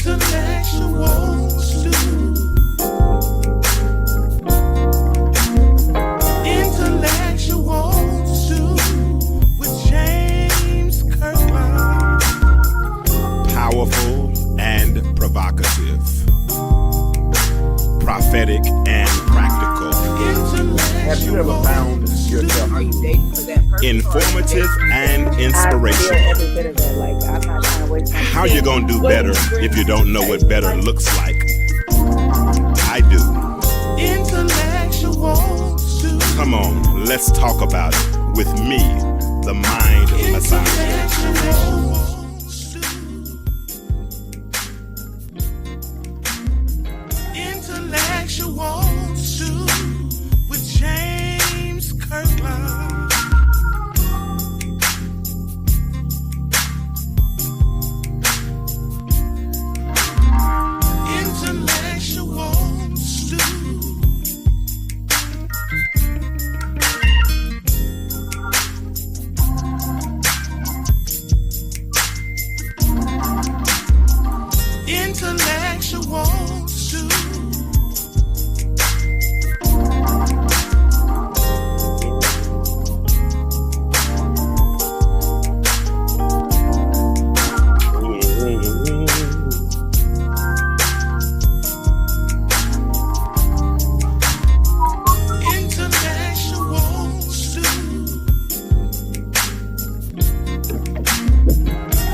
Intellectual stew. Intellectual stew with James Kirkland. Powerful and provocative, prophetic and practical, Have you ever found yourself? Are you dating for that person? informative and I feel inspirational. every bit of it. Like, I'm not trying to waste my How you gonna do better if you don't know what better looks like? I do. Intellectual stew. Come on, let's talk about it with me, the Mind Messiah. Intellectual stew with James Kirkland. Intellectual stew. Intellectual stew. Intellectual stew.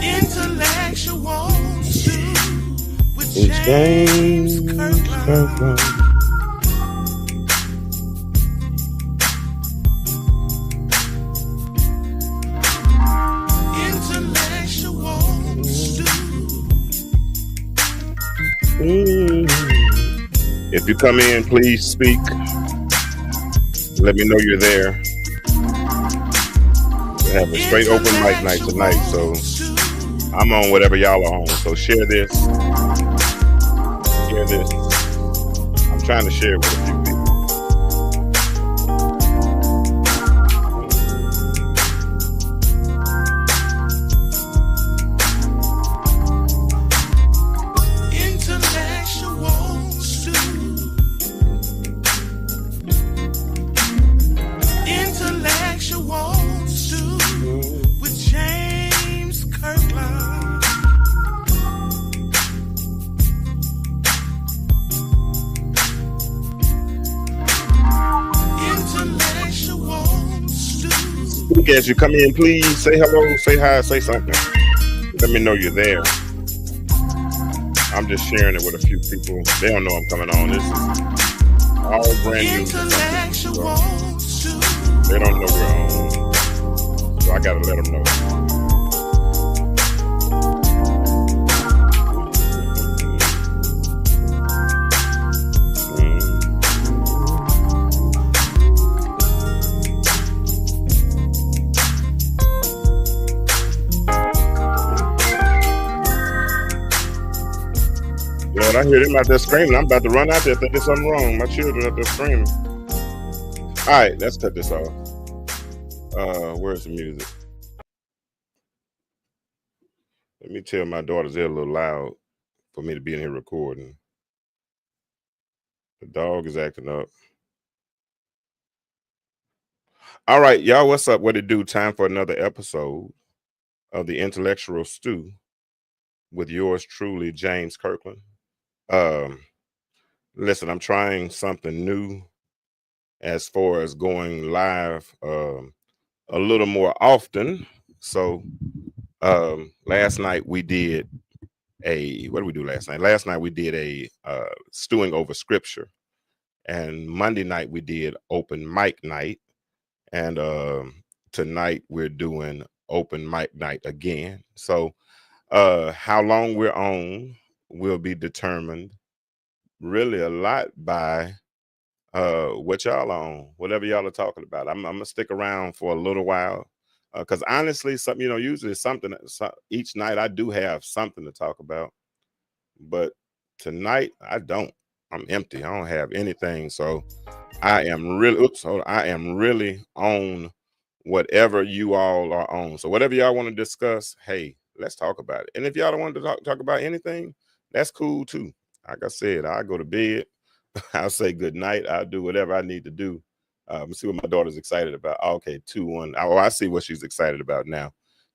Intellectual stew with James Kirkland. Intellectual stew. If you come in, please speak. Let me know you're there. We have a straight open mic night tonight, so I'm on whatever y'all are on. So share this. Share this. I'm trying to share it with a few people. Intellectual stew. Intellectual stew with James Kirkland. Intellectual stew. Speak as you come in, please. Say hello, say hi, say something. Let me know you're there. I'm just sharing it with a few people. They don't know I'm coming on. This is all brand new. Intellectual stew. They don't know we're on. So I gotta let them know. Lord, I hear them out there screaming. I'm about to run out there if there's something wrong. My children out there screaming. All right, let's cut this off. Where's the music? Let me tell my daughters they're a little loud for me to be in here recording. The dog is acting up. All right, y'all, what's up? What it do? Time for another episode of the Intellectual Stew with yours truly, James Kirkland. Listen, I'm trying something new as far as going live a little more often. So last night we did what did we do last night? Last night we did a stewing over scripture, and Monday night we did open mic night, and tonight we're doing open mic night again. So how long we're on will be determined really a lot by what y'all are on, whatever y'all are talking about. I'm gonna stick around for a little while because honestly, something usually something each night I do have something to talk about, but tonight I don't. I'm empty. I don't have anything. So I am really on whatever you all are on. So whatever y'all want to discuss, hey, let's talk about it. And if y'all don't want to talk about anything, that's cool too. Like I said, I go to bed, I'll say good night, I'll do whatever I need to do. See what my daughter's excited about. Okay, 2-1. Oh, I see what she's excited about now.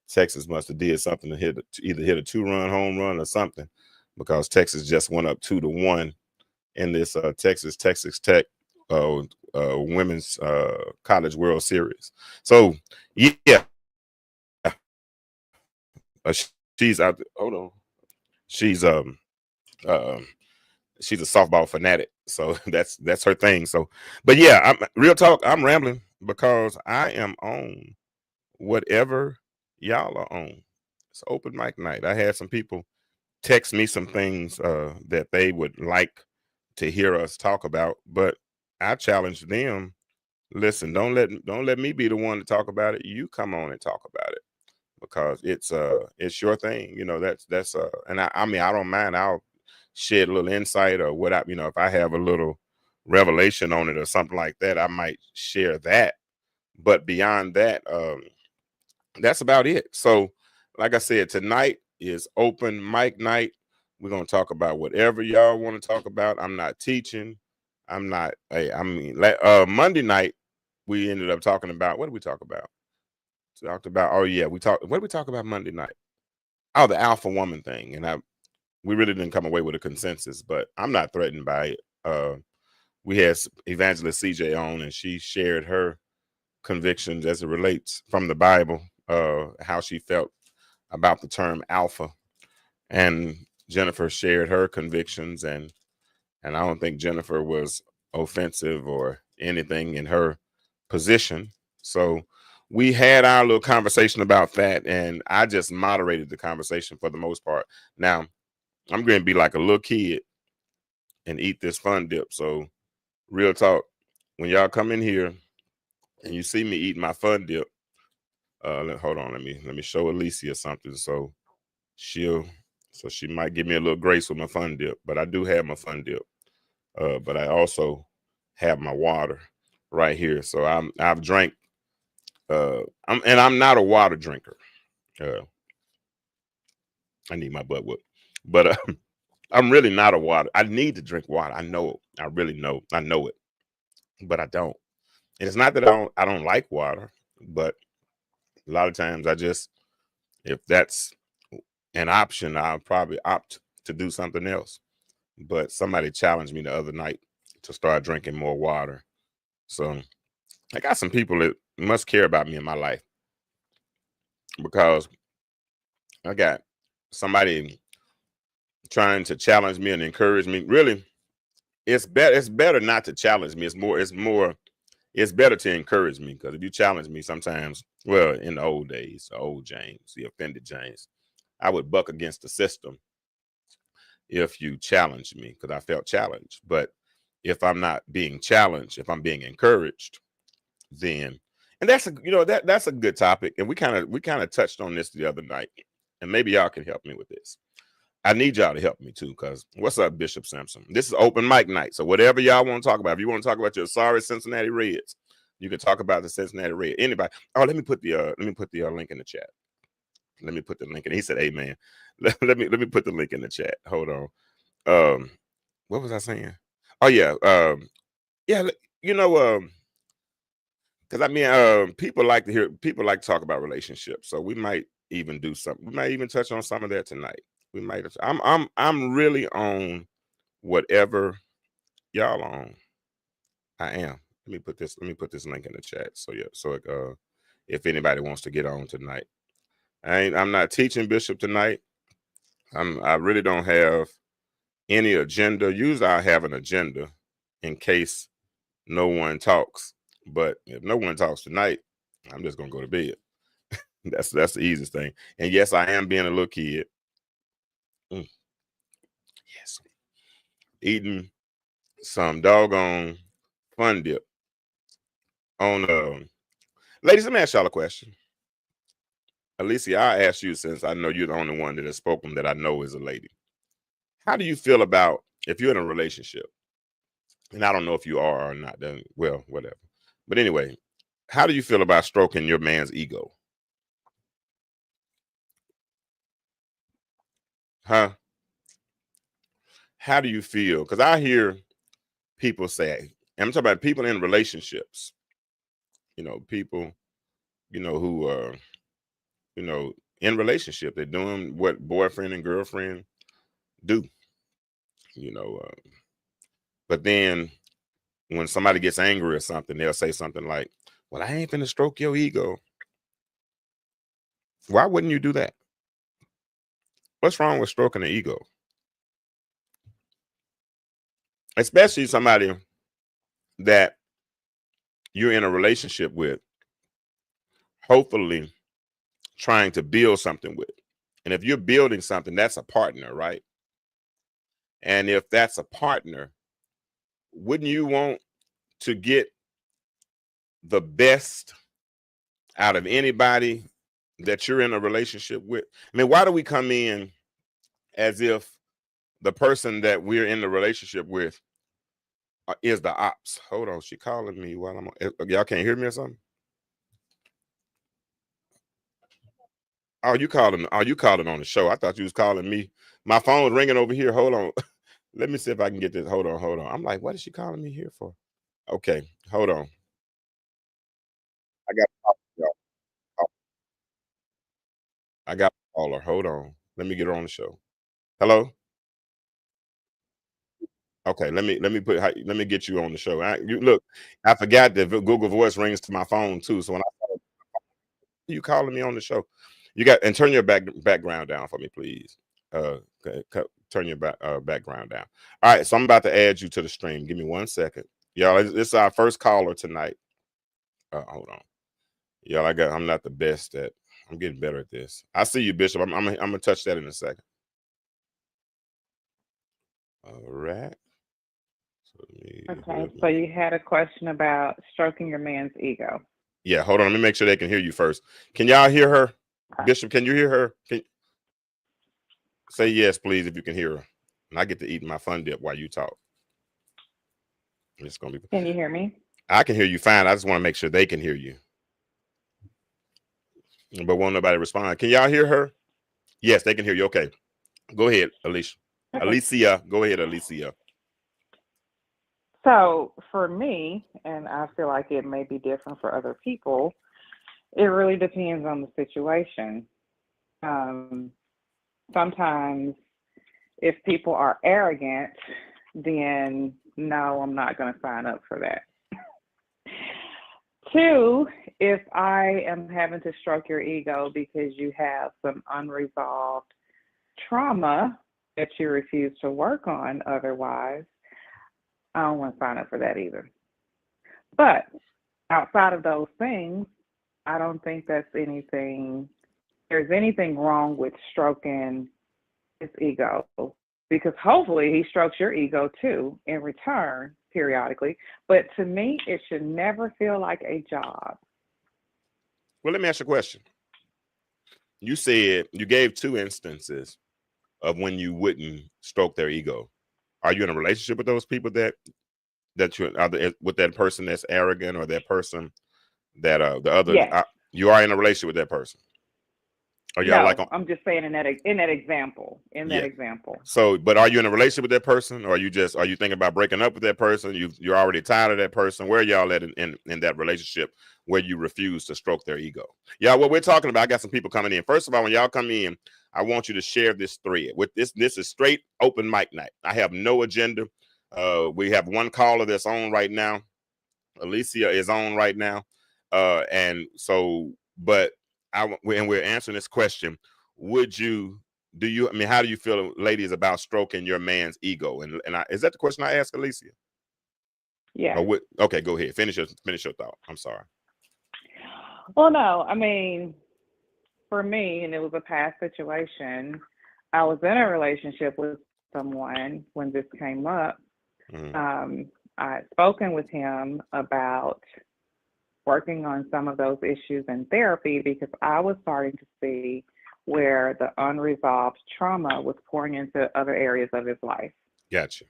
Texas must have did something to either hit a 2-run home run or something, because Texas just went up 2-1 in this Texas Tech women's college World Series. So yeah, she's out. Hold on, she's a softball fanatic, so that's her thing. So, but yeah, I'm real talk. I'm rambling because I am on whatever y'all are on. It's open mic night. I had some people text me some things that they would like to hear us talk about, but I challenged them. Listen, don't let me be the one to talk about it. You come on and talk about it, because it's your thing. You know, that's and I mean, I don't mind. I'll shed a little insight or what if I have a little revelation on it or something like that, I might share that. But beyond that, that's about it. So, like I said, tonight is open mic night. We're going to talk about whatever y'all want to talk about. I'm not teaching. I'm not. Monday night, we ended up talking about, what did we talk about? What did we talk about Monday night? Oh, the alpha woman thing. And we really didn't come away with a consensus, but I'm not threatened by it. We had Evangelist CJ on, and she shared her convictions as it relates from the Bible, how she felt about the term alpha. And Jennifer shared her convictions, and I don't think Jennifer was offensive or anything in her position. So we had our little conversation about that, and I just moderated the conversation for the most part. Now, I'm going to be like a little kid and eat this fun dip. So real talk, when y'all come in here and you see me eating my fun dip, hold on, let me show Alicia something. So she might give me a little grace with my fun dip, but I do have my fun dip. But I also have my water right here. So I've drank, I'm not a water drinker. I need my butt whip, but I'm really not a water. I need to drink water. I know it. I really know. I know it, but I don't. And it's not that I don't like water, but a lot of times if that's an option, I'll probably opt to do something else. But somebody challenged me the other night to start drinking more water. So I got some people that must care about me in my life, because I got somebody trying to challenge me and encourage me. Really, it's better not to challenge me. It's better to encourage me, because if you challenge me sometimes, well, in the old days, the old James, the offended James, I would buck against the system if you challenge me, because I felt challenged. But if I'm not being challenged, if I'm being encouraged, then, and that's a good topic. And we kind of touched on this the other night, and maybe y'all can help me with this. I need y'all to help me too, because what's up, Bishop Simpson? This is open mic night. So whatever y'all want to talk about, if you want to talk about your sorry Cincinnati Reds, you can talk about the Cincinnati Reds. Anybody? Oh, let me put the link in the chat. Let me put the link in. He said, "Amen." Let me put the link in the chat. Hold on. What was I saying? Oh yeah. Yeah. Because I mean, people like to talk about relationships. So we might even do something. We might even touch on some of that tonight. We might have. I'm really on whatever y'all are on. I am. Let me put this link in the chat. So yeah. So if anybody wants to get on tonight, I'm not teaching Bishop tonight. I really don't have any agenda. Usually I have an agenda in case no one talks. But if no one talks tonight, I'm just gonna go to bed. That's the easiest thing. And yes, I am being a little kid. Yes, eating some doggone fun dip on. Ladies, let me ask y'all a question. Alicia, I ask you, since I know you're the only one that has spoken that I know is a lady. How do you feel about, if you're in a relationship, and I don't know if you are or not, then well, whatever. But anyway, how do you feel about stroking your man's ego? Huh? how do you feel? Because I hear people say, and I'm talking about people in relationships, people, who are, in relationship, they're doing what boyfriend and girlfriend do, you know, but then when somebody gets angry or something, they'll say something like, well, I ain't finna stroke your ego. Why wouldn't you do that? What's wrong with stroking the ego? Especially somebody that you're in a relationship with, hopefully trying to build something with. And if you're building something, that's a partner, right? And if that's a partner, wouldn't you want to get the best out of anybody that you're in a relationship with? I mean, why do we come in as if the person that we're in the relationship with is the ops? Hold on, she calling me while I'm on. Y'all can't hear me or something? Oh, you calling on the show. I thought you was calling me. My phone's ringing over here. Hold on. Let me see if I can get this. Hold on. I'm like, what is she calling me here for? Okay, hold on. I got y'all. I got to call her. Hold on. Let me get her on the show. Hello. Okay, let me get you on the show. Look, I forgot that Google Voice rings to my phone too. So when you calling me on the show, you got, and turn your background down for me, please. Turn your background down. All right, so I'm about to add you to the stream. Give me 1 second, y'all. This is our first caller tonight. Hold on, y'all. I'm not the best at. I'm getting better at this. I see you, Bishop. I'm gonna touch that in a second. All right. Okay, so you had a question about stroking your man's ego. Yeah, hold on. Let me make sure they can hear you first. Can y'all hear her? Okay. Bishop, can you hear her? Say yes, please, if you can hear her. And I get to eat my fun dip while you talk. It's gonna be. Can you hear me? I can hear you fine. I just want to make sure they can hear you. But won't nobody respond. Can y'all hear her? Yes, they can hear you. Okay. Go ahead, Alicia. Okay. Alicia. Go ahead, Alicia. So for me, and I feel like it may be different for other people, it really depends on the situation. Sometimes if people are arrogant, then no, I'm not going to sign up for that. 2, if I am having to stroke your ego because you have some unresolved trauma that you refuse to work on otherwise, I don't want to sign up for that either. But outside of those things, I don't think there's anything wrong with stroking his ego, because hopefully he strokes your ego too in return periodically. But to me, it should never feel like a job. Well, let me ask you a question. You said you gave 2 instances of when you wouldn't stroke their ego. Are you in a relationship with those people that you are with that person that's arrogant, or that person that the other? Yes. You are in a relationship with that person. Are y'all No, I'm just saying in that example. That example. So, but are you in a relationship with that person, or are you thinking about breaking up with that person? You're already tired of that person. Where are y'all at in that relationship where you refuse to stroke their ego? Y'all, what we're talking about, I got some people coming in. First of all, when y'all come in, I want you to share this thread. With this is straight open mic night. I have no agenda. We have one caller that's on right now. Alicia is on right now. And so, but we're answering this question. How do you feel, ladies, about stroking your man's ego? And is that the question I asked Alicia? Yeah. Okay, go ahead. Finish your thought. I'm sorry. Well, no, I mean, for me, and it was a past situation, I was in a relationship with someone when this came up. Mm-hmm. I had spoken with him about working on some of those issues in therapy, because I was starting to see where the unresolved trauma was pouring into other areas of his life. Gotcha.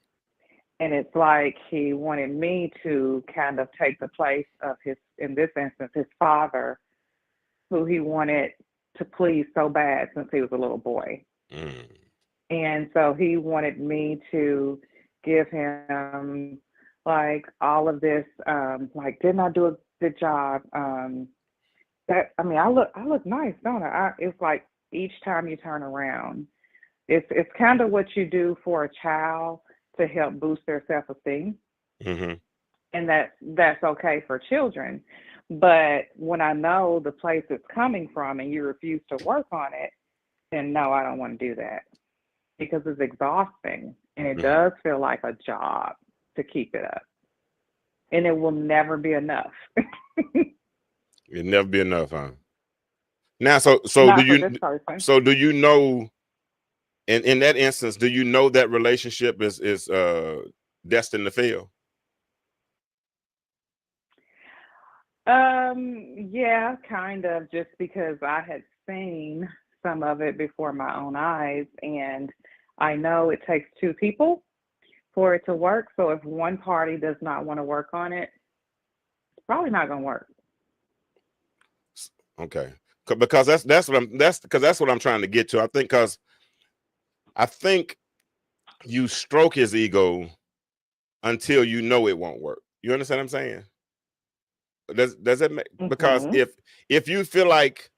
And it's like he wanted me to kind of take the place of in this instance, his father, who he wanted to please so bad since he was a little boy. Mm. And so he wanted me to give him like all of this, like, didn't I do a good job? That, I mean, I look nice, don't I? It's like each time you turn around, it's kind of what you do for a child to help boost their self-esteem. Mm-hmm. And that's okay for children. But when I know the place it's coming from and you refuse to work on it, then no, I don't want to do that, because it's exhausting and it does feel like a job to keep it up. And it will never be enough. It'll never be enough, huh? Now, so Not do for you this person. so do you know, in that instance, do you know that relationship is destined to fail? Yeah, kind of, just because I had seen some of it before my own eyes, and I know it takes two people for it to work. So if one party does not want to work on it, it's probably not going to work. Okay, because that's what I'm trying to get to. I think you stroke his ego until you know it won't work. You understand what I'm saying? Does that make, because if you feel like,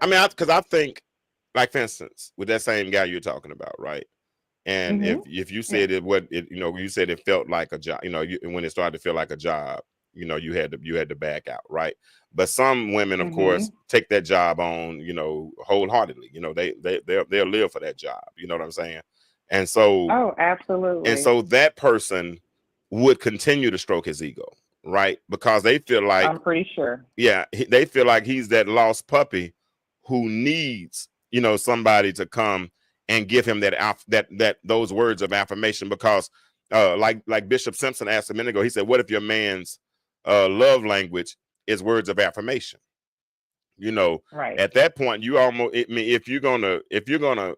I mean, because I think, like, for instance, with that same guy you're talking about, right? And if you said you said it felt like a job, when it started to feel like a job, you had to back out, right? But some women, of course, take that job on, wholeheartedly. They'll live for that job. You know what I'm saying? And so, oh, absolutely. And so that person would continue to stroke his ego, right? Because they feel like, I'm pretty sure. Yeah, they feel like he's that lost puppy who needs, somebody to come and give him that those words of affirmation. Because like Bishop Simpson asked a minute ago, he said, what if your man's love language is words of affirmation? Right. At that point, you almost, I mean, if you're gonna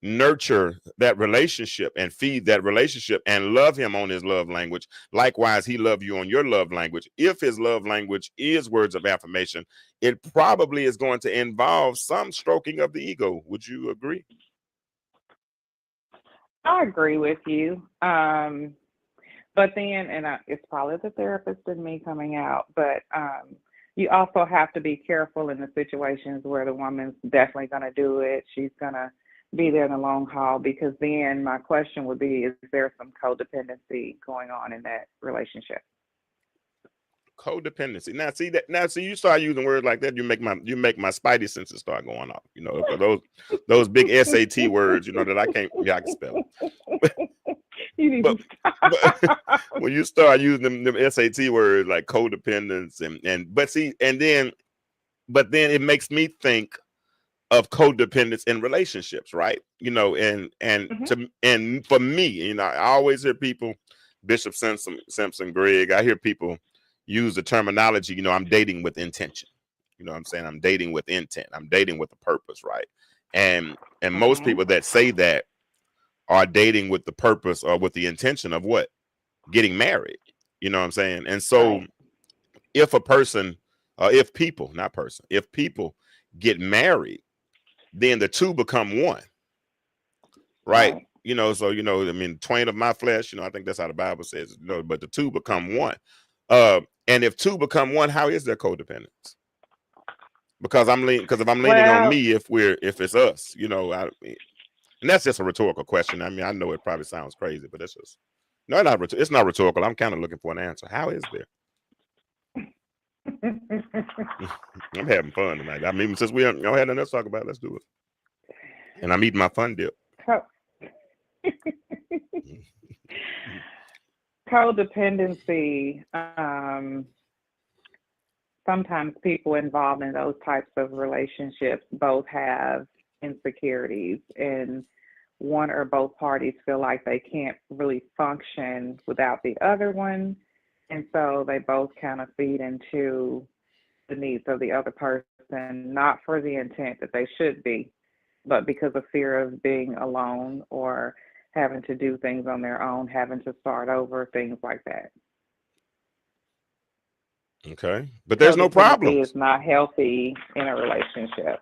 nurture that relationship and feed that relationship and love him on his love language, likewise he love you on your love language. If his love language is words of affirmation, it probably is going to involve some stroking of the ego. Would you agree? I agree with you. But then, it's probably the therapist in me coming out, but you also have to be careful in the situations where the woman's definitely going to do it. She's going to be there in the long haul, because then my question would be, is there some codependency going on in that relationship? Codependency. Now see, you start using words like that, you make my spidey senses start going off. Those big SAT words, that I can spell. You need but, to but when you start using them SAT words like codependence but then it makes me think of codependence in relationships, right? And for me, I always hear people, Bishop Simpson, Greg, I hear people use the terminology, I'm dating with intention. What I'm saying? I'm dating with intent. I'm dating with a purpose, right? And most people that say that are dating with the purpose or with the intention of what? Getting married. You know what I'm saying? And so if a person, if people get married, then the two become one. Right? So, I mean, twain of my flesh, I think that's how the Bible says, but the two become one. And if two become one, how is there codependence? Because if I'm leaning on me, if it's us, and that's just a rhetorical question. I mean, I know it probably sounds crazy, but it's not rhetorical. I'm kind of looking for an answer. How is there? I'm having fun tonight. I mean, since we don't have nothing else to talk about, let's do it. And I'm eating my fun dip. Codependency. Sometimes people involved in those types of relationships both have insecurities, and one or both parties feel like they can't really function without the other one. And so they both kind of feed into the needs of the other person, not for the intent that they should be, but because of fear of being alone or having to do things on their own, having to start over, things like that. Okay. But there's no problems. It's not healthy in a relationship.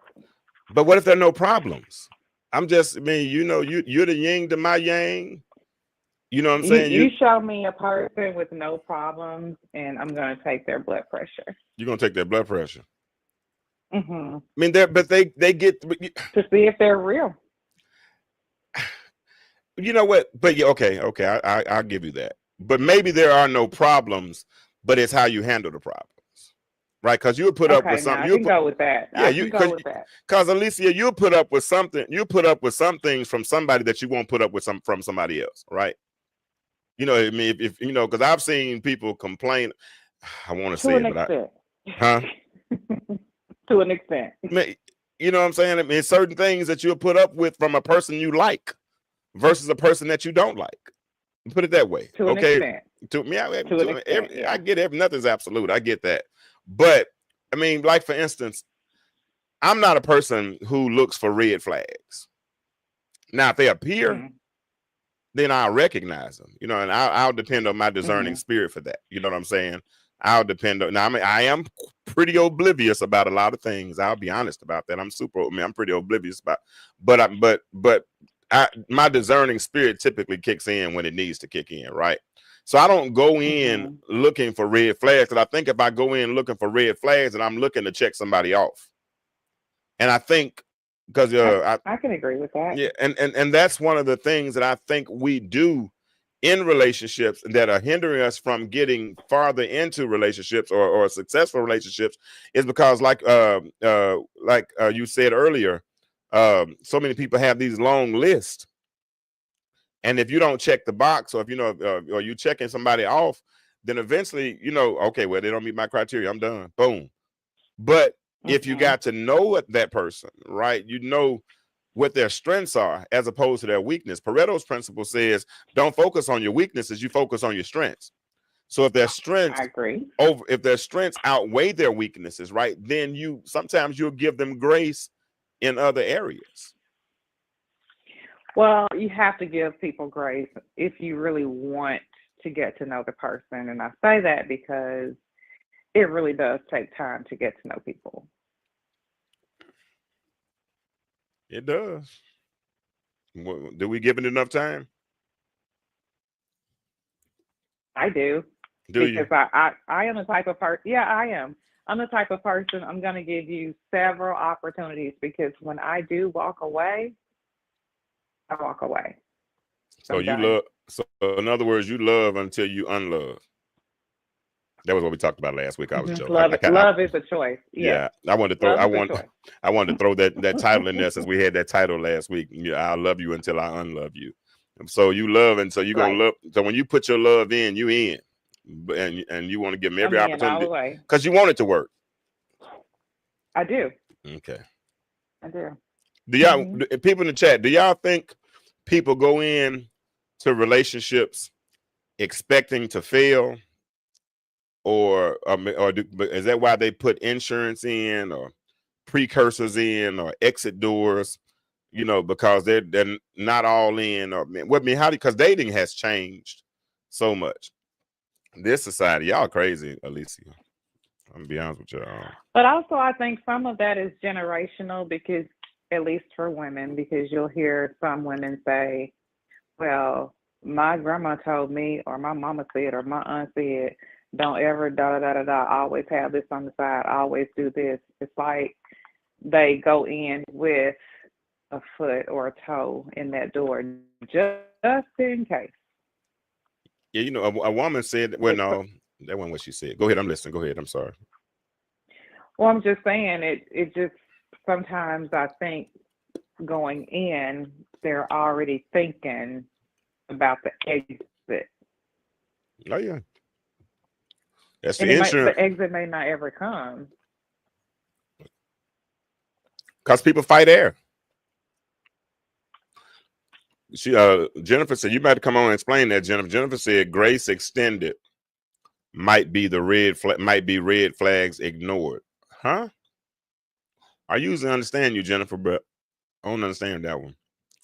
But what if there are no problems? I'm just, I mean, you know, you're the yin to my yang. You know what I'm You, saying? you show me a person with no problems, and I'm going to take their blood pressure. You're gonna take their blood pressure. Hmm. I mean, they get, To see if they're real. you know what? But yeah, okay, I'll give you that. But maybe there are no problems, but it's how you handle the problems, right? Because you would put up Okay, with now something. I can go with that. Yeah, I can go with that. Because Alicia, you'll put up with something. You put up with some things from somebody that you won't put up with from somebody else, right? You know, I mean, if you know, because I've seen people complain. I want to say To an it, but extent. huh? To an extent. You know what I'm saying? I mean, certain things that you'll put up with from a person you like versus a person that you don't like. Put it that way. To an Okay. extent. To me, To an extent, yeah. I get it. Nothing's absolute. I get that. But I mean, like for instance, I'm not a person who looks for red flags. Now, if they appear, Mhm. then I'll recognize them, you know, and I'll depend on my discerning spirit for that. You know what I'm saying? I'll depend on. Now, I mean, I am pretty oblivious about a lot of things. I'll be honest about that. I'm pretty oblivious about, but my discerning spirit typically kicks in when it needs to kick in, right? So I don't go in looking for red flags. And I think if I go in looking for red flags, and I'm looking to check somebody off, and I think because I can agree with that. yeah, and that's one of the things that I think we do in relationships that are hindering us from getting farther into relationships or successful relationships is because like you said earlier, so many people have these long lists, and if you don't check the box, or if you know or you checking somebody off, then eventually, you know, okay, well, they don't meet my criteria, I'm done, boom. But if you got to know that person, right, you know what their strengths are as opposed to their weakness. Pareto's principle says, don't focus on your weaknesses, you focus on your strengths. So if their strengths, I agree. if their strengths outweigh their weaknesses, right, then sometimes you'll give them grace in other areas. Well, you have to give people grace if you really want to get to know the person. And I say that because it really does take time to get to know people. It does. Do we give it enough time? I do. Do you? Because I am the type of person. Yeah, I am. I'm the type of person. I'm going to give you several opportunities, because when I do walk away, I walk away. So you love. So in other words, you love until you unlove. That was what we talked about last week. I was joking. Love is a choice. Yeah, I wanted to throw that title in there since we had that title last week. Yeah, I love you until I unlove you. So you love, and so you're gonna love. So when you put your love in, you in, and you want to give them every opportunity because you want it to work. I do. Okay. I do. Do y'all people in the chat? Do y'all think people go in to relationships expecting to fail? Or is that why they put insurance in, or precursors in, or exit doors? You know, because they're not all in. Or because dating has changed so much. This society, y'all crazy, Alicia. I'm gonna be honest with y'all. But also, I think some of that is generational, because at least for women, because you'll hear some women say, "Well, my grandma told me, or my mama said, or my aunt said, don't ever always have this on the side, always do this." It's like they go in with a foot or a toe in that door just in case. Yeah, you know, a woman said, well, no, that wasn't what she said. Go ahead, I'm listening. Go ahead, I'm sorry. Well, I'm just saying it just sometimes I think going in, they're already thinking about the exit. Oh yeah. That's the insurance. The exit may not ever come. Because people fight air. Jennifer said, you might come on and explain that, Jennifer. Jennifer said grace extended might be red flags ignored. Huh? I usually understand you, Jennifer, but I don't understand that one.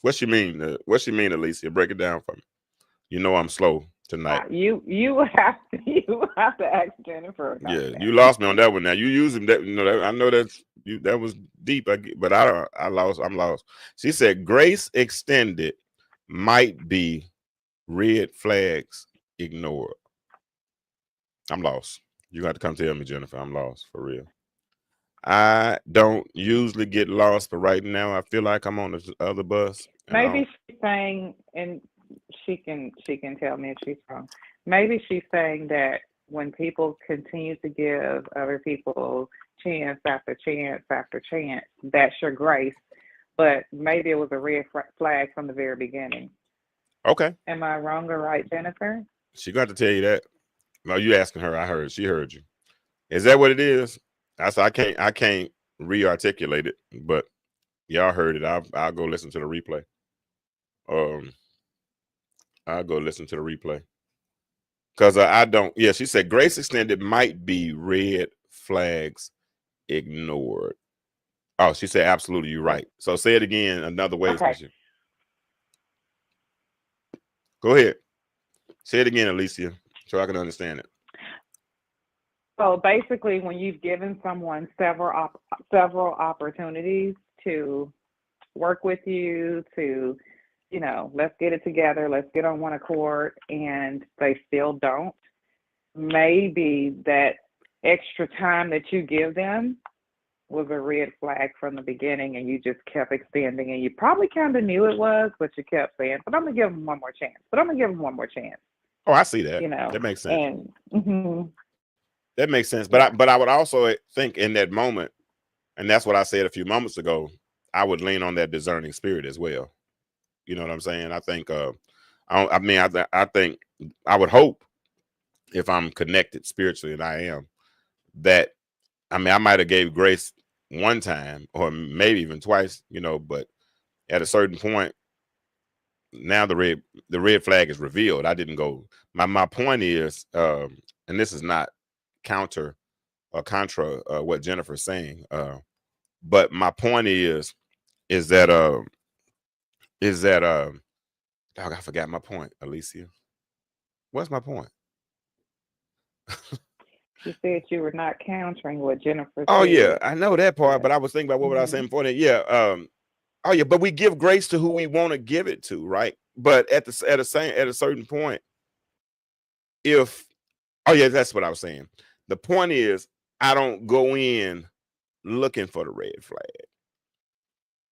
What she mean? What she mean, Alicia? Break it down for me. You know I'm slow tonight. You have to ask Jennifer. Yeah, you lost me on that one. Now you use them. That, you know, I know that's that was deep. But I'm lost. She said grace extended might be red flags ignored. I'm lost. You got to come tell me, Jennifer. I'm lost for real. I don't usually get lost, but right now I feel like I'm on the other bus. Maybe she's saying, and she can tell me if she's wrong. Maybe she's saying that when people continue to give other people chance after chance after chance, that's your grace. But maybe it was a red flag from the very beginning. Okay. Am I wrong or right, Jennifer? She got to tell you that. No, you asking her. I heard. She heard you. Is that what it is? I can't re-articulate it, but y'all heard it. I'll go listen to the replay. I'll go listen to the replay. Because I don't. Yeah, she said grace extended might be red flags ignored. Oh, she said absolutely. You're right. So say it again another way. Okay. Go ahead. Say it again, Alicia, so I can understand it. So basically, when you've given someone several opportunities to work with you, to, let's get it together, let's get on one accord, and they still don't, maybe that extra time that you give them was a red flag from the beginning, and you just kept extending, and you probably kind of knew it was, but you kept saying, but I'm going to give them one more chance. Oh, I see that. That makes sense. That makes sense. But I would also think in that moment, and that's what I said a few moments ago, I would lean on that discerning spirit as well. You know what I'm saying? I think, I think I would hope, if I'm connected spiritually, and I am, that, I might have gave grace one time or maybe even twice, but at a certain point, now the red flag is revealed. I didn't go. My point is, and this is not counter or contra what Jennifer's saying, but my point is that dog, I forgot my point, Alicia. What's my point? You said you were not countering what Jennifer said. Oh yeah, I know that part, but I was thinking about what I was saying before that. Yeah. Oh yeah, but we give grace to who we want to give it to, right? But at a certain point, that's what I was saying. The point is, I don't go in looking for the red flag.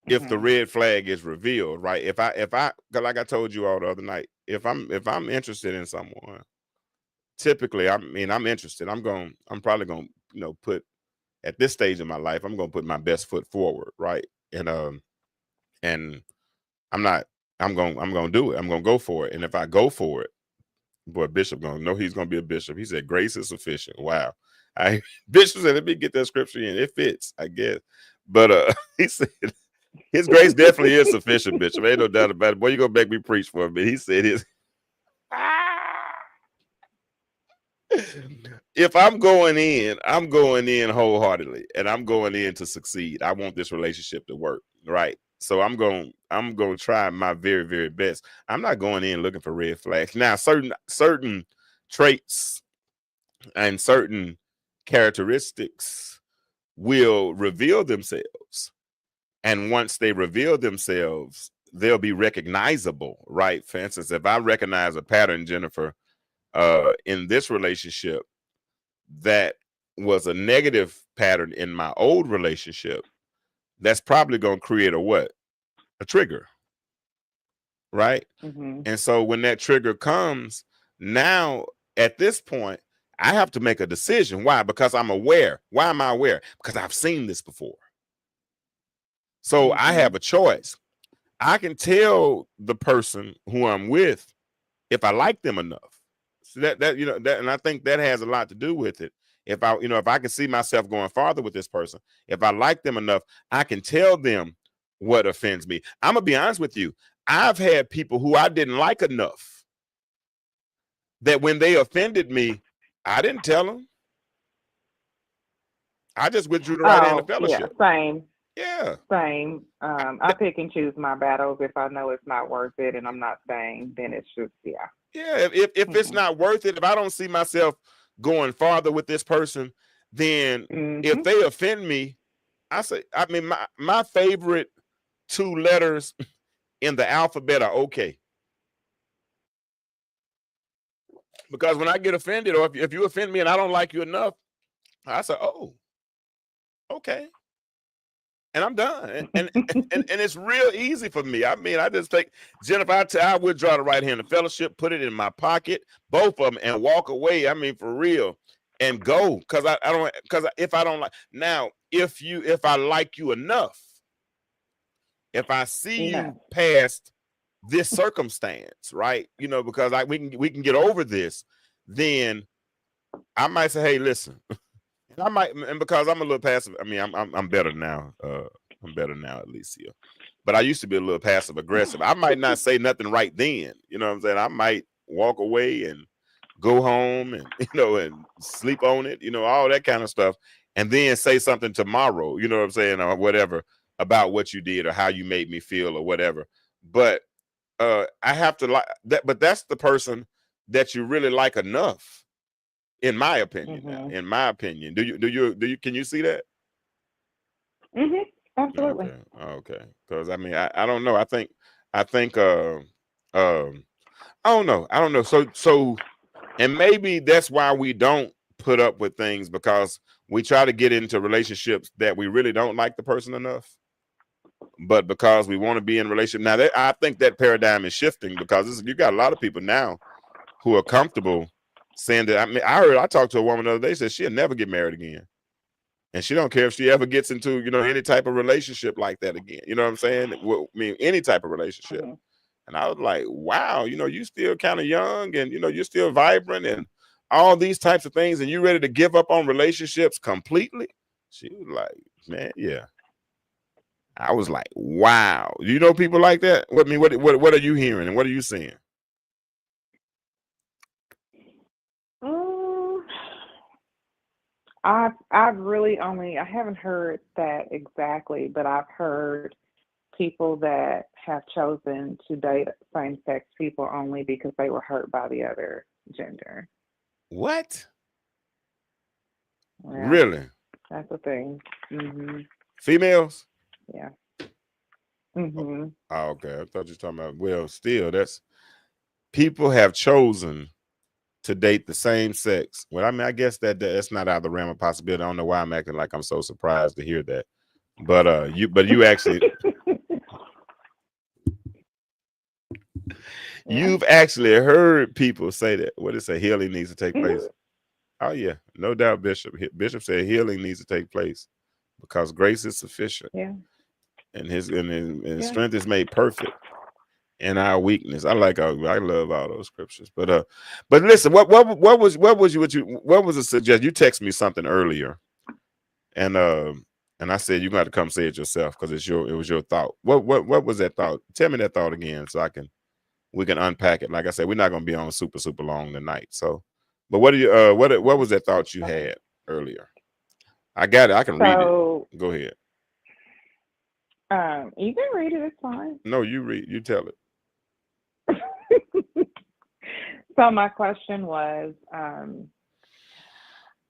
If the red flag is revealed, right? If I, like I told you all the other night, if I'm interested in someone, typically, I'm interested. I'm probably going to put, at this stage of my life, I'm going to put my best foot forward, right? And I'm going to do it. I'm going to go for it. And if I go for it, boy, Bishop going to know he's going to be a bishop. He said, grace is sufficient. Wow. Bishop said, let me get that scripture in. It fits, I guess. But he said, his grace definitely is sufficient, Bishop. Ain't no doubt about it. Boy, you going to make me preach for him. But he said if I'm going in wholeheartedly, and I'm going in to succeed. I want this relationship to work, right? So I'm going to try my very, very best. I'm not going in looking for red flags. Now, certain traits and certain characteristics will reveal themselves. And once they reveal themselves, they'll be recognizable, right? For instance, if I recognize a pattern, Jennifer, in this relationship that was a negative pattern in my old relationship, that's probably going to create a trigger, right? And so when that trigger comes, now at this point, I have to make a decision. Why? Because I'm aware. Why am I aware? Because I've seen this before. So I have a choice. I can tell the person who I'm with if I like them enough. So and I think that has a lot to do with it. If I can see myself going farther with this person, if I like them enough, I can tell them what offends me. I'm gonna be honest with you. I've had people who I didn't like enough that when they offended me, I didn't tell them. I just withdrew right in the fellowship. Yeah, same. Yeah. Same. I pick and choose my battles. If I know it's not worth it and I'm not staying, then it's just, yeah. Yeah, if it's not worth it, if I don't see myself going farther with this person, then if they offend me, I say, I mean, my favorite 2 letters in the alphabet are okay. Because when I get offended, or if you offend me and I don't like you enough, I say, oh, okay. And I'm done. And it's real easy for me. I mean, I just take, Jennifer, I withdraw the right hand of fellowship, put it in my pocket, both of them, and walk away. I mean, for real, and go. Because I don't, because if I don't like, now, if I like you enough, if I see Yeah. you past this circumstance, right? You know, because we can get over this, then I might say, hey, listen. And I might, and because I'm a little passive, I mean, I'm better now. I'm better now, Alicia. But I used to be a little passive aggressive. I might not say nothing right then. You know what I'm saying? I might walk away and go home and, you know, and sleep on it, you know, all that kind of stuff. And then say something tomorrow, you know what I'm saying, or whatever, about what you did or how you made me feel or whatever. But I have to like that. But that's the person that you really like enough, in my opinion. Now, in my opinion, do you can you see that? Absolutely. Okay. Because I mean, I don't know. I think I don't know. So, and maybe that's why we don't put up with things, because we try to get into relationships that we really don't like the person enough, but because we want to be in a relationship. Now, I think that paradigm is shifting, because you got a lot of people now who are comfortable saying that. I mean, I talked to a woman the other day, said she'll never get married again. And she don't care if she ever gets into, you know, any type of relationship like that again. You know what I'm saying? Well, I mean, any type of relationship. And I was like, wow, you know, you still kind of young, and, you know, you're still vibrant and all these types of things, and you ready to give up on relationships completely? She was like, man, yeah. I was like, wow. You know people like that? I mean, what are you hearing and what are you seeing? I've really I haven't heard that exactly, but I've heard people that have chosen to date same-sex people only because they were hurt by the other gender. What? Yeah, Really? that's the thing. Females? Yeah. Oh, okay. I thought you were talking about, well, still, that's, people have chosen to date the same sex. Well, I mean, I guess that's not out of the realm of possibility. I don't know why I'm acting like I'm so surprised to hear that. But you actually you've actually heard people say that. What is a healing needs to take place? Oh yeah, no doubt, Bishop. Bishop said healing needs to take place because grace is sufficient. Yeah. And his strength is made perfect in our weakness. I love all those scriptures. But listen, what was a suggestion? You texted me something earlier, and I said you got to come say it yourself because it was your thought. What was that thought? Tell me that thought again so we can unpack it. Like I said, we're not gonna be on super long tonight. So, but what was that thought you had earlier? I got it. I can read it. Go ahead. You can read it. It's fine. No, you read. You tell it. So my question was,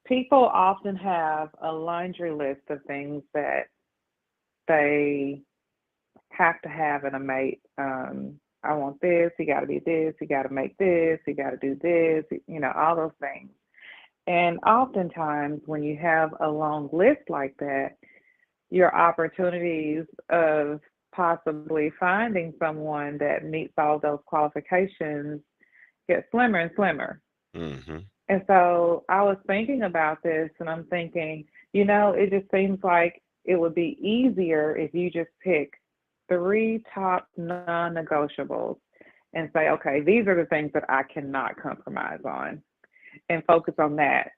people often have a laundry list of things that they have to have in a mate. I want this, you got to be this, you got to make this, you got to do this, you know, all those things. And oftentimes when you have a long list like that, your opportunities of possibly finding someone that meets all those qualifications get slimmer and slimmer. And so I was thinking about this, and I'm thinking, you know, it just seems like it would be easier if you just pick 3 top non-negotiables and say, okay, these are the things that I cannot compromise on, and focus on that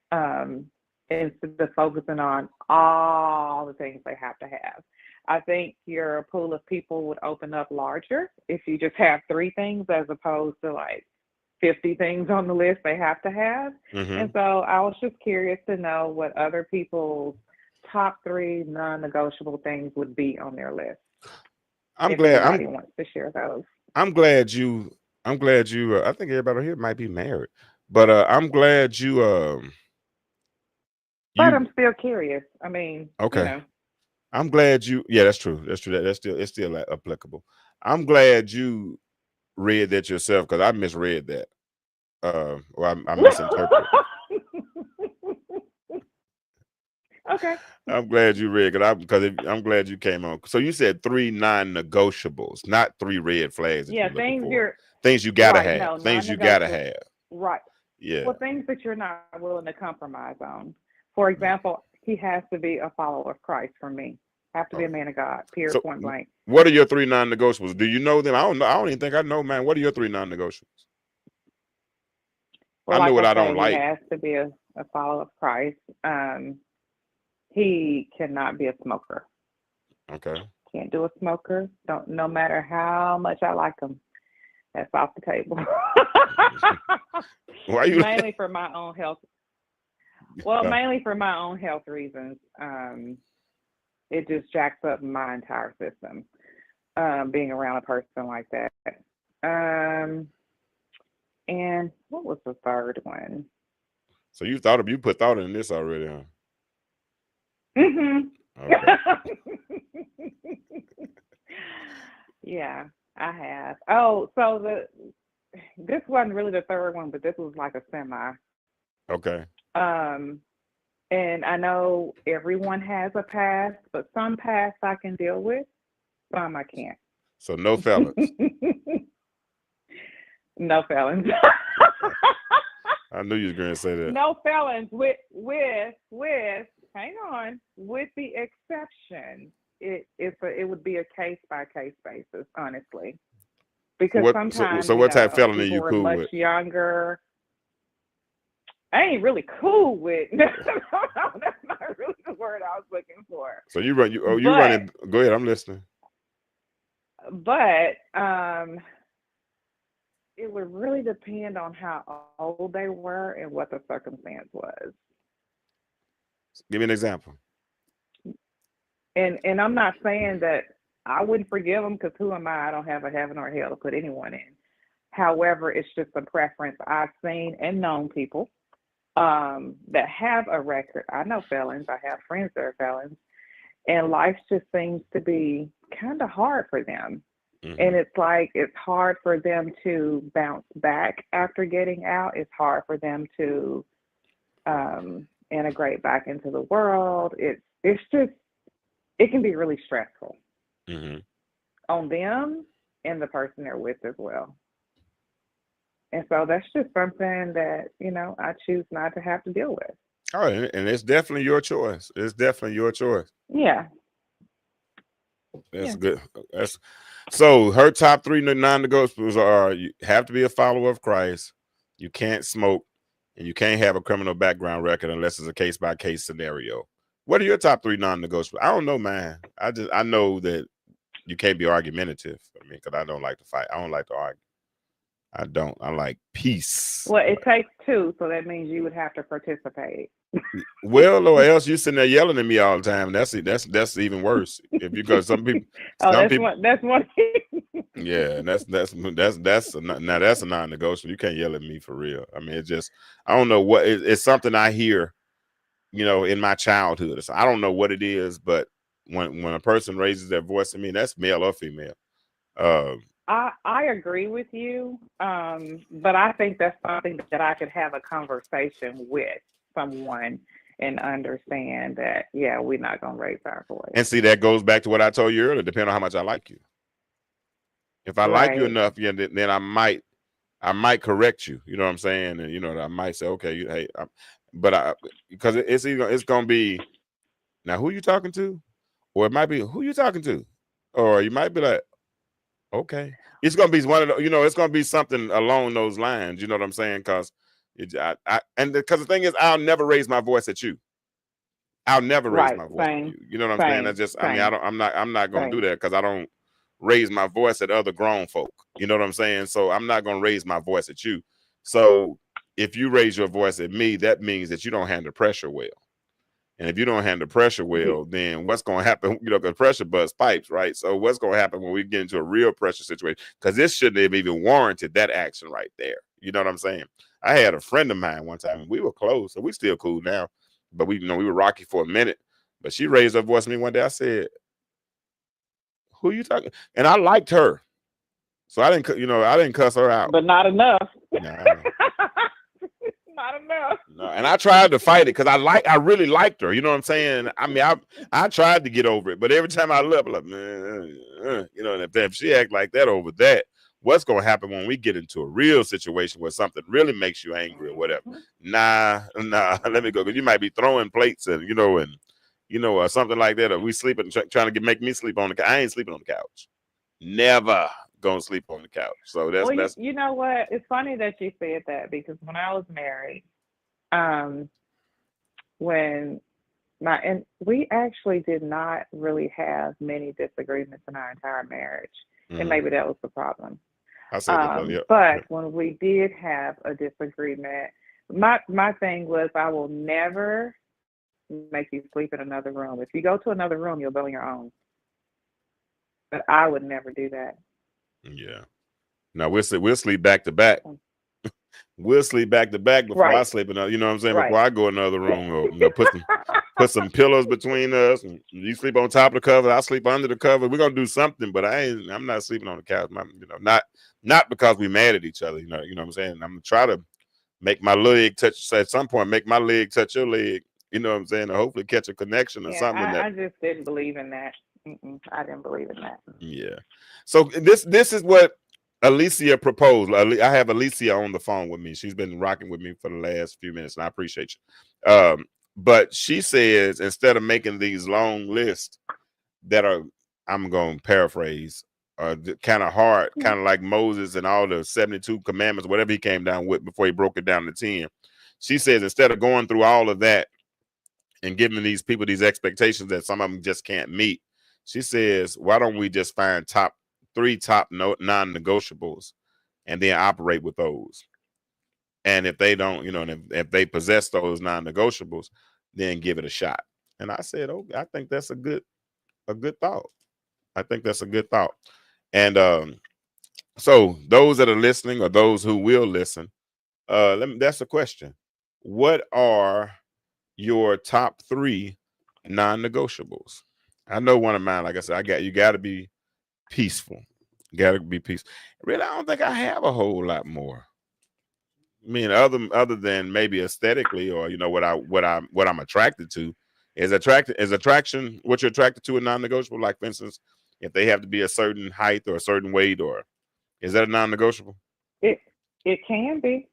instead of focusing on all the things they have to have. I think your pool of people would open up larger if you just have 3 things as opposed to like 50 things on the list they have to have. And so I was just curious to know what other people's top 3 non-negotiable things would be on their list. I'm glad anybody wants to share those. I'm glad you I think everybody here might be married, but I'm glad you but I'm still curious. I mean, okay. You know. I'm glad you. Yeah, that's true. That's true. It's still applicable. I'm glad you read that yourself because I misread that. Or I misinterpreted. Okay. I'm glad you read I'm glad you came on. So you said 3 non-negotiables, not 3 red flags. That Yeah, you're looking things for. you're Things you gotta right. have. No, Things you gotta non-negotiable. have. Right. Yeah. Well, things that you're not willing to compromise on. For example, he has to be a follower of Christ for me. Have to be a man of God. Period. So, Point blank. what are your 3 non-negotiables? Do you know them? I don't know. I don't even think I know, man. What are your 3 non-negotiables? Well, I know like what I say, don't like. He has to be a follower of Christ. He cannot be a smoker. Okay. Can't do a smoker. Don't. No matter how much I like him, that's off the table. Why you Mainly for my own health. Well, mainly for my own health reasons. It just jacks up my entire system. Being around a person like that. And what was the third one? So you put thought in this already, huh? Mm-hmm. Okay. Yeah, I have. Oh, so this wasn't really the third one, but this was like a semi. Okay. And I know everyone has a past, but some past I can deal with, some I can't. So no felons. No felons. I knew you was going to say that. No felons with hang on, with the exception, it would be a case by case basis, honestly, because sometimes so what type of felony people you are cool much with? younger. I ain't really cool with. That's not really the word I was looking for. So you running. Go ahead, I'm listening. But it would really depend on how old they were and what the circumstance was. Give me an example. And I'm not saying that I wouldn't forgive them, because who am I? I don't have a heaven or hell to put anyone in. However, it's just a preference. I've seen and known people that have a record. I know felons. I have friends that are felons. And life just seems to be kind of hard for them. Mm-hmm. And it's like it's hard for them to bounce back after getting out. It's hard for them to integrate back into the world. It's just, it can be really stressful on them and the person they're with as well. And so that's just something that, I choose not to have to deal with. Oh, and it's definitely your choice. It's definitely your choice. Yeah. That's good. So her top 3 non-negotiables are: you have to be a follower of Christ, you can't smoke, and you can't have a criminal background record unless it's a case-by-case scenario. What are your top 3 non-negotiables? I don't know, man. I know that you can't be argumentative. Because I don't like to fight. I don't like to argue. I don't. I like peace. Well, it takes 2, so that means you would have to participate. Well, or else you sitting there yelling at me all the time. That's even worse. Because some people. That's one. Yeah, that's a non-negotiable. You can't yell at me for real. It's just, I don't know what it's something I hear, in my childhood. So I don't know what it is, but when a person raises their voice at me, that's male or female. I agree with you, but I think that's something that I could have a conversation with someone and understand that, we're not going to raise our voice. And see, that goes back to what I told you earlier, depending on how much I like you. If I like you enough, then I might correct you. You know what I'm saying? And, I might say, okay, because it's going to be, now who you talking to? Or it might be, who you talking to? Or you might be like, okay. It's going to be one of the, it's going to be something along those lines. You know what I'm saying? Because because the thing is, I'll never raise my voice at you. I'll never raise my voice at you. You know what I'm saying? That's just, I'm not going to do that, because I don't raise my voice at other grown folk. You know what I'm saying? So I'm not going to raise my voice at you. So if you raise your voice at me, that means that you don't handle pressure well. And if you don't handle pressure well, then what's going to happen? Because pressure busts pipes, right? So what's going to happen when we get into a real pressure situation? Because this shouldn't have even warranted that action right there. You know what I'm saying? I had a friend of mine one time, and we were close, so we still cool now. But we were rocky for a minute. But she raised her voice to me one day. I said, "Who you talking?" And I liked her, so I didn't cuss her out. But not enough. Nah. Not enough. No, and I tried to fight it because I really liked her. You know what I'm saying? I mean, I tried to get over it, but every time I look, like, and if she act like that over that, what's gonna happen when we get into a real situation where something really makes you angry or whatever? Nah, let me go, because you might be throwing plates and or something like that, or we sleeping trying to make me sleep on the couch. I ain't sleeping on the couch. Never gonna sleep on the couch. So that's you know what? It's funny that you said that, because when I was married, and we actually did not really have many disagreements in our entire marriage, and maybe that was the problem. I said that, yeah. But when we did have a disagreement, my thing was, I will never make you sleep in another room. If you go to another room, you'll go on your own. But I would never do that. Yeah. Now we'll sleep back to back. We'll sleep back to back before I sleep in another. You know what I'm saying? Right. Before I go in another room, or put some pillows between us. And you sleep on top of the cover. I sleep under the cover. We're gonna do something, but I'm not sleeping on the couch. Not because we mad at each other. You know what I'm saying? I'm gonna try to make my leg touch at some point. Make my leg touch your leg. You know what I'm saying? Or hopefully catch a connection or something. I just didn't believe in that. I didn't believe in that. Yeah. So this is what Alicia proposed. I have Alicia on the phone with me. She's been rocking with me for the last few minutes, and I appreciate you. But she says, instead of making these long lists that are, I'm going to paraphrase, kind of hard, kind of like Moses and all the 72 commandments, whatever he came down with before he broke it down to 10. She says, instead of going through all of that and giving these people these expectations that some of them just can't meet, she says, why don't we just find three top non-negotiables and then operate with those? And if they don't, if they possess those non-negotiables, then give it a shot. And I said, oh, I think that's a good thought. I think that's a good thought. And so those that are listening, or those who will listen, that's the question. What are your top 3 non-negotiables? I know one of mine, like I said, you got to be peaceful. Got to be peaceful. Really, I don't think I have a whole lot more. I mean, other than maybe aesthetically, or what I'm attracted to. Is attraction what you're attracted to a non-negotiable? Like, for instance, if they have to be a certain height or a certain weight, or is that a non-negotiable? It can be.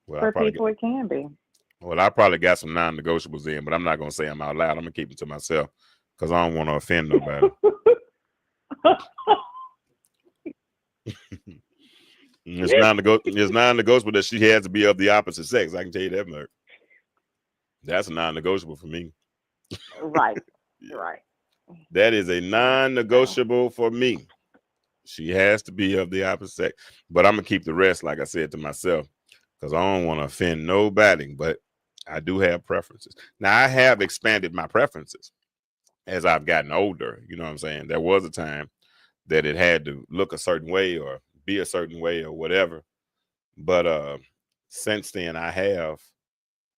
Well, for people, it can be. Well, I probably got some non-negotiables in, but I'm not gonna say them out loud. I'm gonna keep it to myself because I don't want to offend nobody. It's non-negotiable that she has to be of the opposite sex. I can tell you that much. That's a non-negotiable for me. Right. Right. That is a non-negotiable for me. She has to be of the opposite sex. But I'm gonna keep the rest, like I said, to myself, because I don't want to offend nobody. But I do have preferences. Now, I have expanded my preferences as I've gotten older. You know what I'm saying? There was a time that it had to look a certain way or be a certain way or whatever. But since then, I have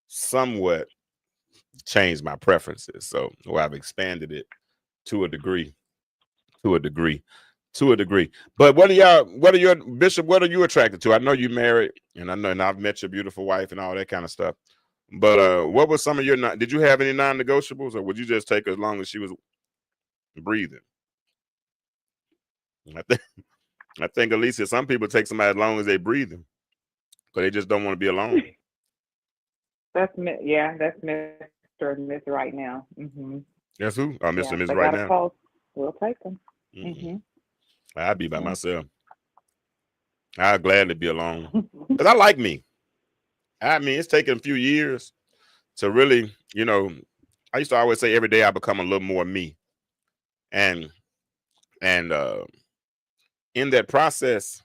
somewhat changed my preferences. So I've expanded it to a degree. But what are your Bishop, what are you attracted to? I know you married, and I've met your beautiful wife and all that kind of stuff. But what were some of your did you have any non-negotiables, or would you just take her as long as she was breathing? I think Alicia, some people take somebody as long as they breathing, but they just don't want to be alone. That's Mr. and Miss right now. Mm-hmm. That's who? Oh, Mr. and Miss right now. Pulse. We'll take them. Mm-hmm. I'd be by myself. I'd gladly be alone because I like me. I mean, it's taken a few years to really, I used to always say every day I become a little more me. And in that process,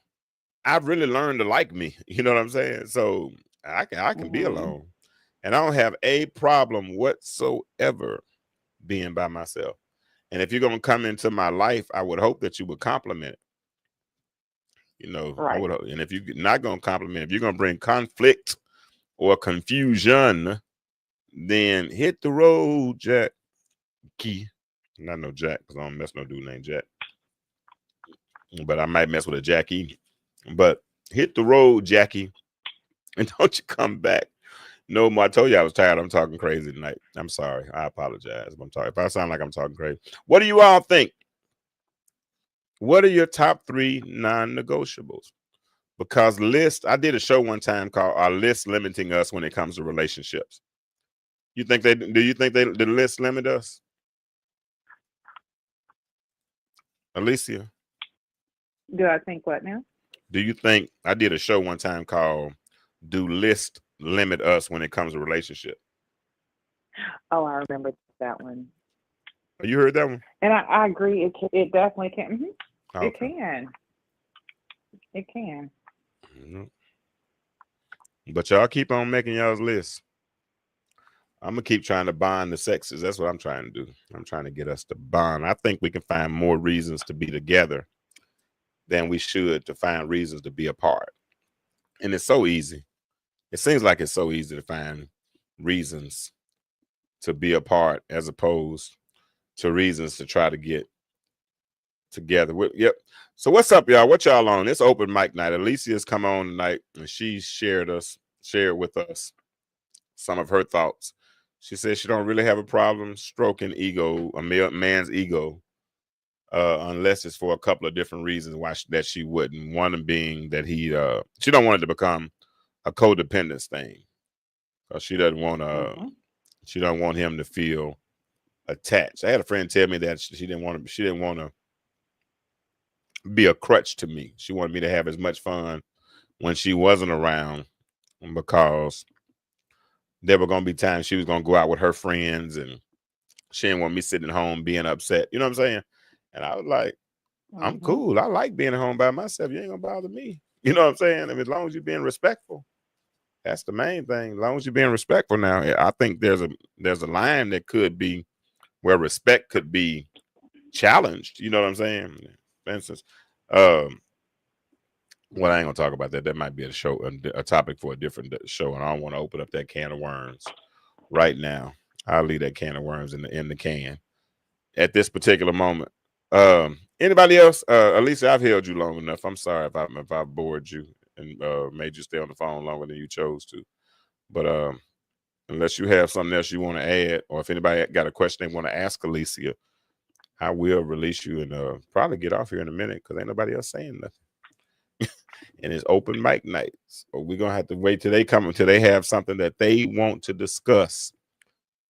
I've really learned to like me. You know what I'm saying? So I can be alone. And I don't have a problem whatsoever being by myself. And if you're going to come into my life, I would hope that you would compliment it. Right. I would hope. And if you're not going to compliment, if you're going to bring conflict or confusion, then hit the road, Jack. Jackie. Not no Jack, because I don't mess no dude named Jack. But I might mess with a Jackie. But hit the road, Jackie, and don't you come back no more. I told you I was tired. I'm talking crazy tonight. I'm sorry. I apologize if I sound like I'm talking crazy. What do you all think? What are your top 3 non-negotiables? Because I did a show one time called "Are Lists Limiting Us When It Comes to Relationships?" Do you think the list limit us? Alicia? Do I think what now? Do you think I did a show one time called "Do Lists Limit Us When It Comes to Relationship?" Oh, I remember that one. You heard that one? And I agree. It definitely can. Mm-hmm. Okay. It can. It can. But y'all keep on making y'all's lists. I'm gonna keep trying to bond the sexes. That's what I'm trying to do. I'm trying to get us to bond. I think we can find more reasons to be together than we should to find reasons to be apart. And it's so easy. It seems like it's so easy to find reasons to be apart as opposed to reasons to try to get together. Yep. So what's up, y'all? What y'all on? It's open mic night. Alicia's come on tonight and she shared with us some of her thoughts. She says she don't really have a problem stroking a man's ego, unless it's for a couple of different reasons why that she wouldn't. One being that she don't want it to become a codependence thing, because she doesn't want she don't want him to feel attached. I had a friend tell me that she didn't want to be a crutch to me. She wanted me to have as much fun when she wasn't around, because there were going to be times she was going to go out with her friends and she didn't want me sitting at home being upset. You know what I'm saying? And I was like, I'm cool. I like being at home by myself. You ain't going to bother me. You know what I'm saying? I mean, as long as you're being respectful, that's the main thing. As long as you're being respectful. Now, I think there's a line that could be where respect could be challenged. You know what I'm saying? For instance, well, I ain't gonna talk about that. That might be a topic for a different show, and I don't want to open up that can of worms right now. I'll leave that can of worms in the can at this particular moment. Anybody else? Alicia, I've held you long enough. I'm sorry if I bored you and made you stay on the phone longer than you chose to. But unless you have something else you want to add, or if anybody got a question they want to ask Alicia, I will release you and probably get off here in a minute, because ain't nobody else saying nothing. And it's open mic night, so we're gonna have to wait till they come until they have something that they want to discuss,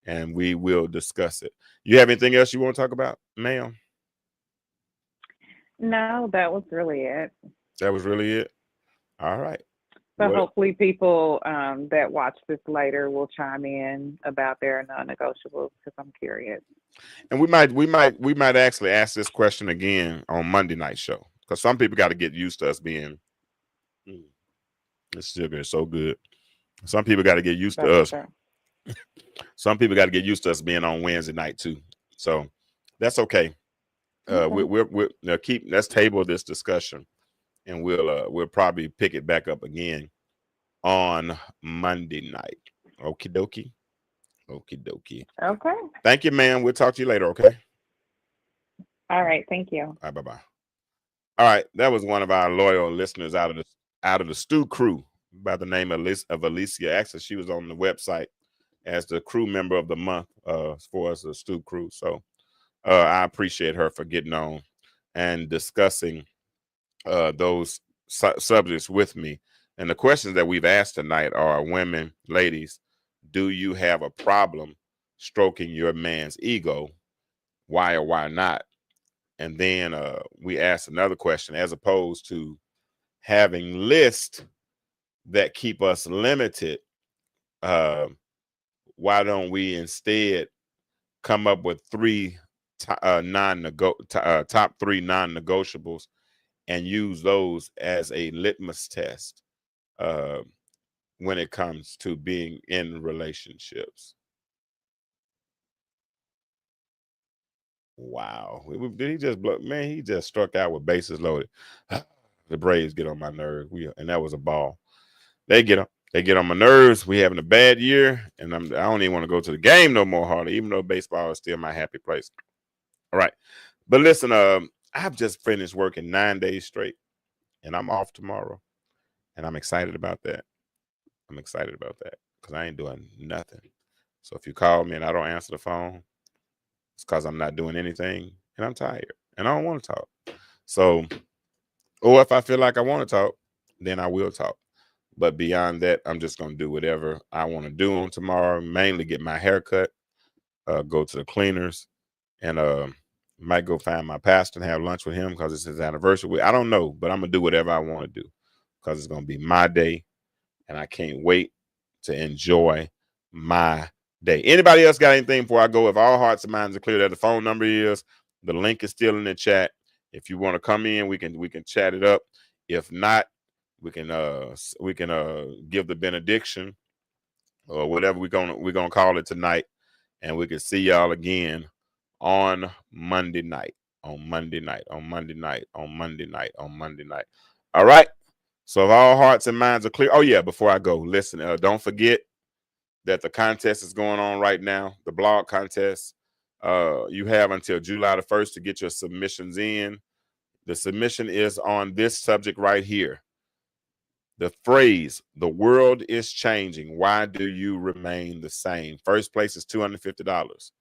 and we will discuss it. You have anything else you want to talk about, ma'am? No, that was really it. That was really it. All right. So hopefully people that watch this later will chime in about their non-negotiables, because I'm curious. And we might actually ask this question again on Monday night show, because some people got to get used to us being. This sugar is so good. Some people got to get used to us. Sure. Some people got to get used to us being on Wednesday night too. So that's okay. Let's table this discussion, and we'll probably pick it back up again on Monday night. Okie dokie. Okie dokie. Okay. Thank you, ma'am. We'll talk to you later. Okay. All right. Thank you. All right. Bye-bye. All right. That was one of our loyal listeners out of the Stew Crew by the name of Alicia. Actually, she was on the website as the crew member of the month for us, the Stew Crew. So I appreciate her for getting on and discussing those subjects with me. And the questions that we've asked tonight are: women, ladies, do you have a problem stroking your man's ego? Why or why not? And then we asked another question: as opposed to having lists that keep us limited, why don't we instead come up with top 3 non-negotiables and use those as a litmus test when it comes to being in relationships? Wow. Did he just blow? Man, he just struck out with bases loaded. The Braves get on my nerves. And that was a ball. They get They get on my nerves. We having a bad year, and I don't even want to go to the game no more, hardly, even though baseball is still my happy place. All right. But listen, I've just finished working 9 days straight, and I'm off tomorrow, and I'm excited about that. I'm excited about that because I ain't doing nothing. So if you call me and I don't answer the phone, it's because I'm not doing anything, and I'm tired, and I don't want to talk. So, or if I feel like I want to talk, then I will talk. But beyond that, I'm just going to do whatever I want to do on tomorrow, mainly get my hair cut, go to the cleaners, and might go find my pastor and have lunch with him because it's his anniversary. I don't know, but I'm going to do whatever I want to do because it's going to be my day, and I can't wait to enjoy my day. Anybody else got anything before I go? If all hearts and minds are clear, that the phone number is, the link is still in the chat. If you want to come in, we can chat it up. If not, we can give the benediction or whatever we're gonna call it tonight, and we can see y'all again on Monday night. On Monday night. All right. So if all hearts and minds are clear. Oh yeah, before I go, listen. Don't forget that the contest is going on right now. The blog contest. You have until July the 1st to get your submissions in. The submission is on this subject right here. The phrase, the world is changing. Why do you remain the same? First place is $250.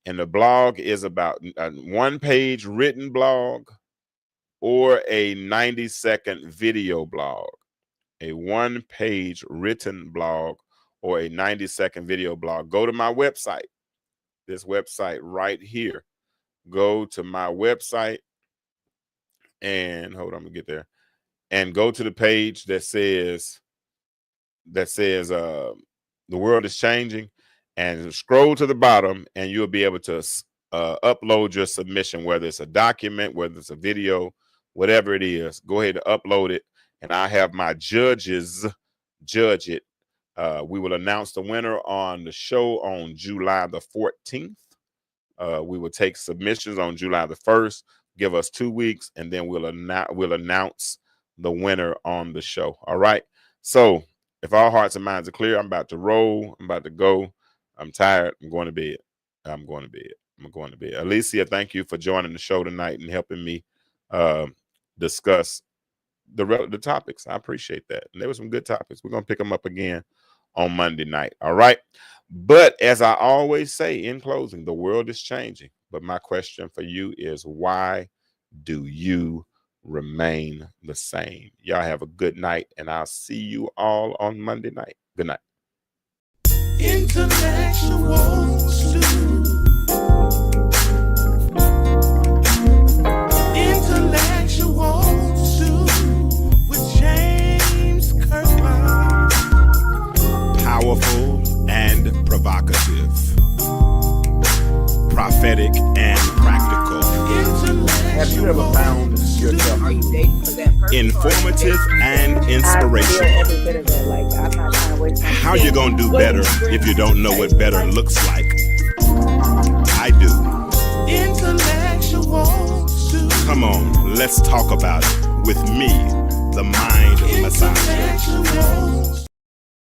And the blog is about a 1-page written blog or a 90-second video blog. A 1-page written blog or a 90-second video blog. Go to my website. This website right here. Go to my website and hold on, I'm gonna get there. And go to the page that says the world is changing, and scroll to the bottom, and you'll be able to upload your submission, whether it's a document, whether it's a video, whatever it is. Go ahead and upload it, and I have my judges judge it. We will announce the winner on the show on July the 14th. We will take submissions on July the 1st. Give us 2 weeks, and then we'll announce the winner on the show. All right. So if all hearts and minds are clear, I'm about to roll. I'm about to go. I'm tired. I'm going to bed. Alicia, thank you for joining the show tonight and helping me discuss the topics. I appreciate that. And there were some good topics. We're going to pick them up again on Monday night. All right. But as I always say in closing, the world is changing. But my question for you is, why do you remain the same? Y'all have a good night, and I'll see you all on Monday night. Good night. Intellectual stew. Intellectual stew with James Kirkland. Powerful and provocative. Prophetic and practical. Have you ever found yourself? Are you dating for that person? Informative and I feel inspirational. every bit of it. Like, I'm not trying to waste my How you gonna do better if you don't know what better looks like? I do. Intellectual stew. Come on, let's talk about it with me, the Mind Massager. Intellectual